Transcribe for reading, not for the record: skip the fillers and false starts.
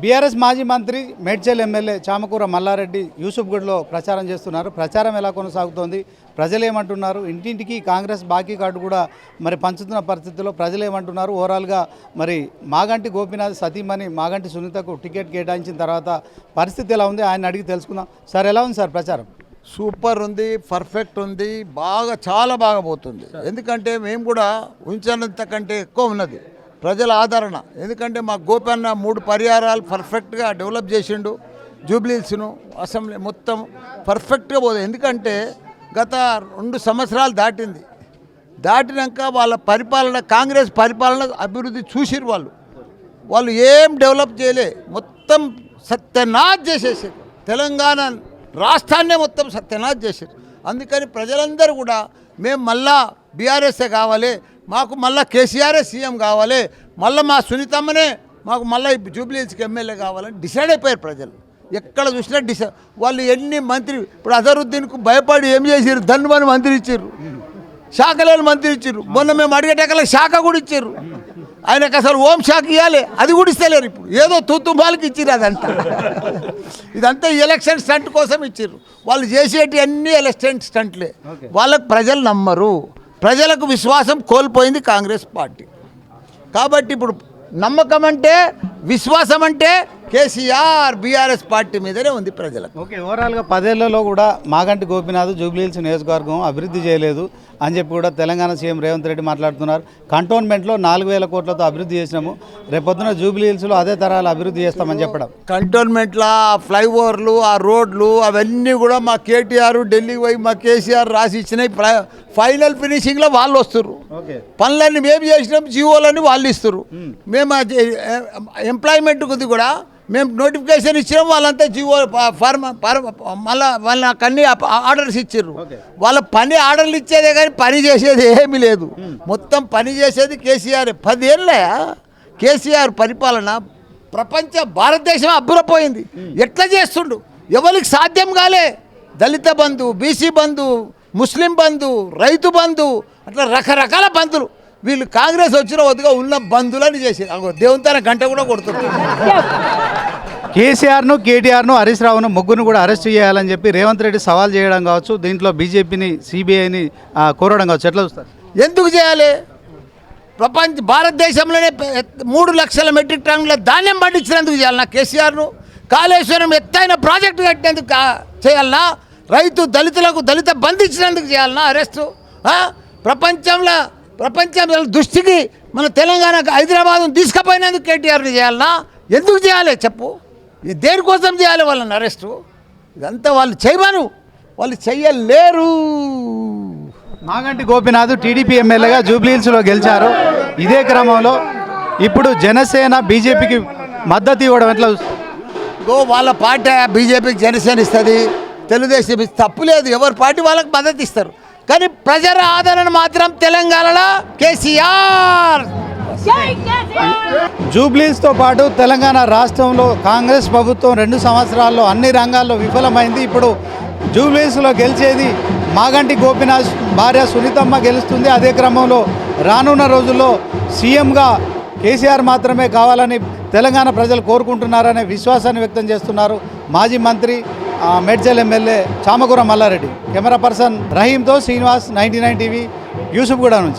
BRS మాజీ మంత్రి Medchal MLA Chamakura Mallareddy యూసుఫ్గఢ్లో ప్రచారం చేస్తున్నారు. ప్రచారం ఎలా కొనసాగుతోంది, ప్రజలు ఏమంటున్నారు, ఇంటింటికి కాంగ్రెస్ బాకీ కార్డు కూడా మరి పంచుతున్న పరిస్థితుల్లో ప్రజలు ఏమంటున్నారు, ఓవరాల్గా మరి మాగంటి గోపీనాథ్ సతీమణి మాగంటి సునీతకు టికెట్ కేటాయించిన తర్వాత పరిస్థితి ఎలా ఉంది ఆయన అడిగి తెలుసుకుందాం. సార్ ఎలా ఉంది సార్ ప్రచారం? సూపర్ ఉంది, పర్ఫెక్ట్ ఉంది, చాలా బాగా పోతుంది. ఎందుకంటే మేము కూడా ఉంచినంత కంటే ఎక్కువ ఉన్నది ప్రజల ఆదరణ. ఎందుకంటే మా గోపన్న 3 పరిహారాలు పర్ఫెక్ట్గా డెవలప్ చేసిండు. జూబ్లీహిల్స్ను అసెంబ్లీ మొత్తం పర్ఫెక్ట్గా పోతుంది. ఎందుకంటే గత 2 సంవత్సరాలు దాటినాక వాళ్ళ పరిపాలన, కాంగ్రెస్ పరిపాలన అభివృద్ధి చూసిరు. వాళ్ళు ఏం డెవలప్ చేయలే, మొత్తం సత్యనాథ్ చేసేసారు. తెలంగాణ రాష్ట్రాన్నే మొత్తం సత్యనాథ్ చేశారు. అందుకని ప్రజలందరూ కూడా మేము మళ్ళా బీఆర్ఎస్ఏ కావాలి, మాకు మళ్ళీ కేసీఆరే సీఎం కావాలి, మళ్ళీ మా సునీతమ్మనే మాకు మళ్ళీ జూబ్లీహిల్స్కి ఎమ్మెల్యే కావాలని డిసైడ్ అయిపోయారు ప్రజలు. ఎక్కడ చూసినా వాళ్ళు ఎన్ని మంత్రి, ఇప్పుడు అజరుద్దీన్కు భయపడి ఏం చేసారు, ధన్వని మంత్రి ఇచ్చారు, శాఖలేని మంత్రి ఇచ్చారు. మొన్న మేము అడిగేటకలకు శాఖ కూడా ఇచ్చారు. ఆయనకు అసలు హోం శాఖ ఇవ్వాలి, అది కూడా ఇస్తలేరు. ఇప్పుడు ఏదో తూతుబాలకి ఇచ్చారు. ఇదంతా ఎలక్షన్ స్టంట్ కోసం ఇచ్చారు. వాళ్ళు చేసేటి అన్ని ఎలక్షన్ స్టంట్లే. వాళ్ళకు ప్రజలు నమ్మరు, ప్రజలకు విశ్వాసం కోల్పోయింది కాంగ్రెస్ పార్టీ. కాబట్టి ఇప్పుడు నమ్మకం అంటే, విశ్వాసం అంటే కేసీఆర్ బీఆర్ఎస్ పార్టీ మీదనే ఉంది ప్రజలకు. ఓకే, ఓవరాల్గా 10 ఏళ్లలో కూడా మాగంటి గోపీనాథ్ జూబ్లీహిల్స్ నియోజకవర్గం అభివృద్ధి చేయలేదు అని చెప్పి కూడా తెలంగాణ సీఎం రేవంత్ రెడ్డి మాట్లాడుతున్నారు. కంటోన్మెంట్లో 4000 కోట్లతో అభివృద్ధి చేసినాము, రేపొద్దున జూబ్లీహిల్స్లో అదే తరాలు అభివృద్ధి చేస్తామని చెప్పడం. కంటోన్మెంట్లో ఆ ఫ్లైఓవర్లు, ఆ రోడ్లు అవన్నీ కూడా మా కేటీఆర్ ఢిల్లీకి పోయి మా కేసీఆర్ రాసి ఇచ్చినాయి. ఫైనల్ ఫినిషింగ్లో వాళ్ళు వస్తారు. పనులన్నీ మేము చేసినాం, జీవోలన్నీ వాళ్ళు ఇస్తారు. మేము ఎంప్లాయ్మెంట్ కొద్ది కూడా మేము నోటిఫికేషన్ ఇచ్చినాం, వాళ్ళంతా జీవో మళ్ళీ వాళ్ళకి అన్ని ఆర్డర్స్ ఇచ్చారు. వాళ్ళ పని ఆర్డర్లు ఇచ్చేదే కానీ పని చేసేది ఏమీ లేదు. మొత్తం పని చేసేది కేసీఆర్. 10 ఏళ్ళ కేసీఆర్ పరిపాలన ప్రపంచ భారతదేశం అబ్బురపోయింది. ఎట్లా చేస్తుండు, ఎవరికి సాధ్యం కాలే. దళిత బంధు, బీసీ బంధు, ముస్లిం బంధు, రైతు బంధు, అట్లా రకరకాల బంధులు. వీళ్ళు కాంగ్రెస్ వచ్చిన వద్దుగా ఉన్న బంధువులని చేసి దేవునితన గంట కూడా కొడుతున్నారు. కేసీఆర్ను, కేటీఆర్ను, హరీష్ రావును ముగ్గురు కూడా అరెస్ట్ చేయాలని చెప్పి రేవంత్ రెడ్డి సవాల్ చేయడం కావచ్చు, దీంట్లో బీజేపీని, సిబిఐని కోరడం కావచ్చు, ఎట్లా చూస్తారు? ఎందుకు చేయాలి? భారతదేశంలోనే 3 లక్షల మెట్రిక్ టన్నుల ధాన్యం పండించినందుకు చేయాలన్నా కేసీఆర్ను? కాళేశ్వరం ఎత్తైన ప్రాజెక్టు కట్టినందుకు చేయాలన్నా? దళితులకు దళిత బంధించినందుకు చేయాలన్నా అరెస్టు? ప్రపంచంలో దృష్టికి మన తెలంగాణకు హైదరాబాద్ను తీసుకుపోయినందుకు కేటీఆర్ని చేయాలన్నా? ఎందుకు చేయాలి చెప్పు? దేనికోసం చేయాలి వాళ్ళని అరెస్టు? ఇదంతా వాళ్ళు చేయమను, వాళ్ళు చెయ్యలేరు. మాగంటి గోపీనాథ్ టీడీపీ ఎమ్మెల్యేగా జూబ్లీహిల్స్లో గెలిచారు. ఇదే క్రమంలో ఇప్పుడు జనసేన బీజేపీకి మద్దతు ఇవ్వడం ఎట్లా? వాళ్ళ పార్టీ బీజేపీకి జనసేన ఇస్తుంది, తెలుగుదేశం ఇస్తుంది, తప్పులేదు. ఎవరి పార్టీ వాళ్ళకి మద్దతు ఇస్తారు. కానీ ప్రజల ఆదరణ మాత్రం తెలంగాణలో కేసీఆర్. జూబ్లీహిల్స్తో పాటు తెలంగాణ రాష్ట్రంలో కాంగ్రెస్ ప్రభుత్వం 2 సంవత్సరాల్లో అన్ని రంగాల్లో విఫలమైంది. ఇప్పుడు జూబ్లీహిల్స్లో గెలిచేది మాగంటి గోపీనాథ్ భార్య సునీతమ్మ గెలుస్తుంది. అదే క్రమంలో రానున్న రోజుల్లో సీఎంగా కేసీఆర్ మాత్రమే కావాలని తెలంగాణ ప్రజలు కోరుకుంటున్నారనే విశ్వాసాన్ని వ్యక్తం చేస్తున్నారు మాజీ మంత్రి Medchal MLA Chamakura Mallareddy. Camera person రహీంతో శ్రీనివాస్, 99 టీవీ, యూసుఫ్గూడ నుంచి.